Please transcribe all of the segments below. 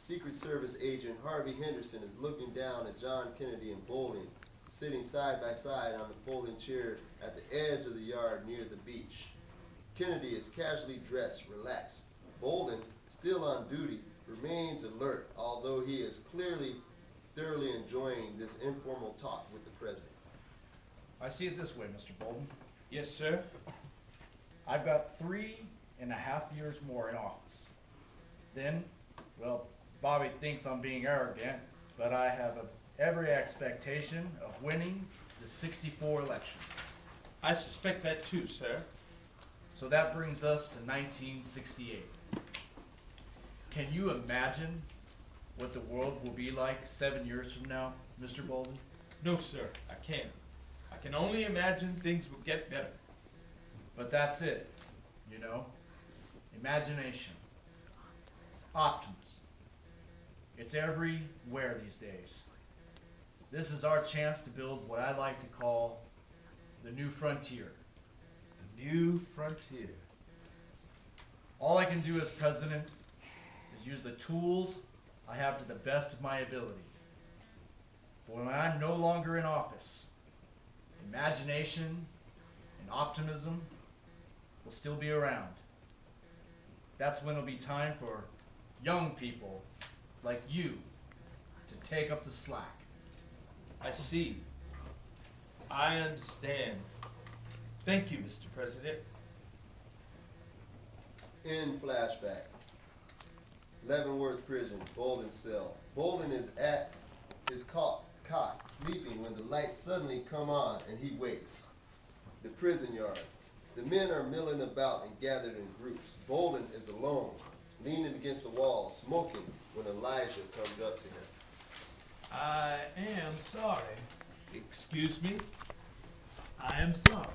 Secret Service agent Harvey Henderson is looking down at John Kennedy and Bolden, sitting side by side on the folding chair at the edge of the yard near the beach. Kennedy is casually dressed, relaxed. Bolden, still on duty, remains alert, although he is clearly thoroughly enjoying this informal talk with the president. I see it this way, Mr. Bolden. Yes, sir. I've got 3.5 years more in office. Then, well, Bobby thinks I'm being arrogant, but I have every expectation of winning the '64 election. I suspect that too, sir. So that brings us to 1968. Can you imagine what the world will be like 7 years from now, Mr. Bolden? No, sir, I can't. I can only imagine things will get better. But that's it, you know? Imagination. Optimism. It's everywhere these days. This is our chance to build what I like to call the new frontier. The new frontier. All I can do as president is use the tools I have to the best of my ability. For when I'm no longer in office, imagination and optimism will still be around. That's when it'll be time for young people like you to take up the slack. I see. I understand. Thank you, Mr. President. In flashback. Leavenworth Prison, Bolden cell. Bolden is at his cot, sleeping when the lights suddenly come on and he wakes. The prison yard. The men are milling about and gathered in groups. Bolden is alone, leaning against the wall, smoking, when Elijah comes up to him. I am sorry. Excuse me? I am sorry.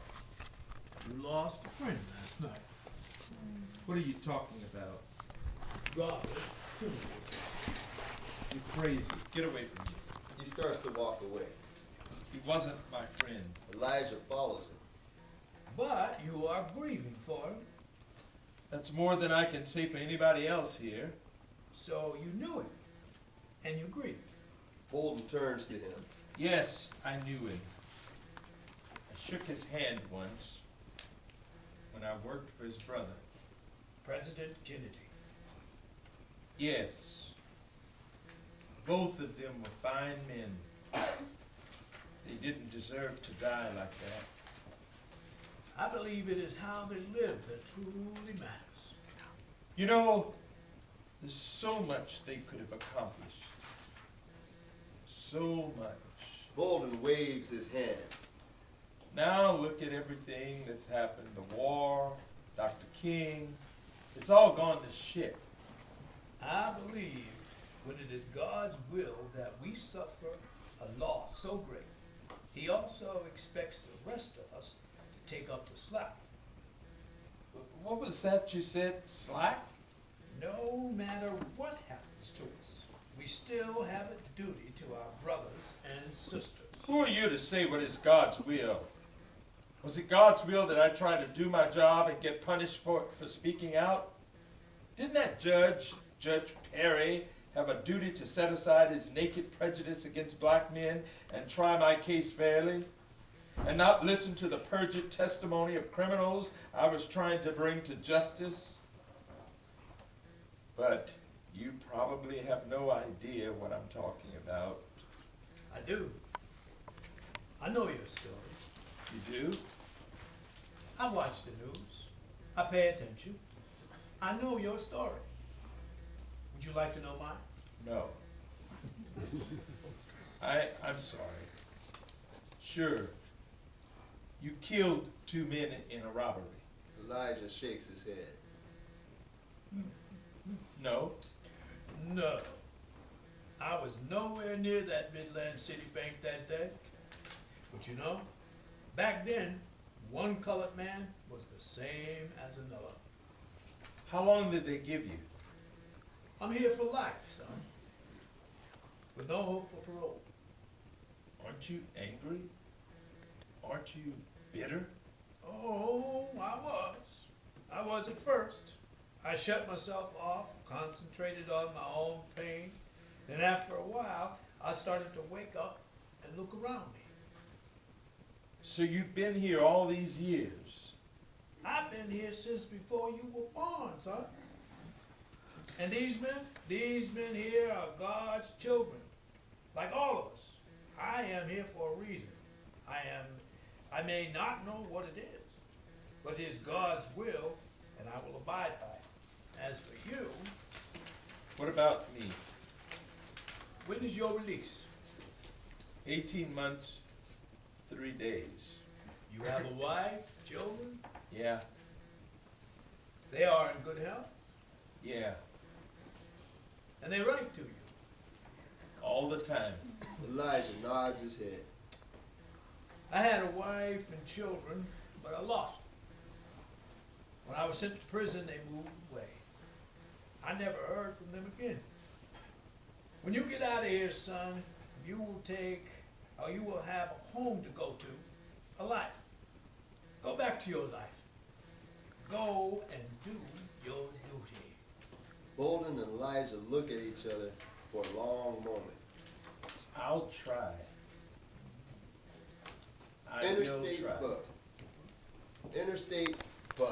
You lost a friend last night. What are you talking about? Robert. You're crazy. Get away from me. He starts to walk away. He wasn't my friend. Elijah follows him. But you are grieving for him, That's more than I can say for anybody else here. so you knew him, and you grieved. Bolden turns to him. Yes, I knew him. I shook his hand once when I worked for his brother. President Kennedy. Yes. Both of them were fine men. They didn't deserve to die like that. I believe it is how they live that truly matters. You know, there's so much they could have accomplished. So much. Bolden waves his hand. Now look at everything that's happened. The war, Dr. King. It's all gone to shit. I believe when it is God's will that we suffer a loss so great, He also expects the rest of us to take up the slack. What was that you said? Slack? No matter what happens to us, we still have a duty to our brothers and sisters. Who are you to say what is God's will? Was it God's will that I try to do my job and get punished for speaking out? Didn't that Judge Perry, have a duty to set aside his naked prejudice against black men and try my case fairly? And not listen to the perjured testimony of criminals I was trying to bring to justice? But you probably have no idea what I'm talking about. I do. I know your story. You do? I watch the news. I pay attention. I know your story. Would you like to know mine? No. I'm sorry. Sure. You killed 2 men in a robbery. Elijah shakes his head. No. No. I was nowhere near that Midland City Bank that day. But you know, back then, one colored man was the same as another. How long did they give you? I'm here for life, son. With no hope for parole. Aren't you angry? Aren't you bitter? Oh, I was. I was at first. I shut myself off, concentrated on my own pain. Then after a while, I started to wake up and look around me. So you've been here all these years? I've been here since before you were born, son. And these men here are God's children, like all of us. I am here for a reason. I may not know what it is, but it is God's will, and I will abide by it. As for you, What about me? when is your release? 18 months, 3 days. You have a wife, children? Yeah, They are in good health, yeah, and they write to you. all the time. Elijah nods his head. I had a wife and children, but I lost them. When I was sent to prison, they moved away. I never heard from them again. When you get out of here, son, you will have a home to go to, a life. Go back to your life. Go and do your duty. Bolden and Elijah look at each other for a long moment. I'll try. I will Interstate try. bus. Interstate bus.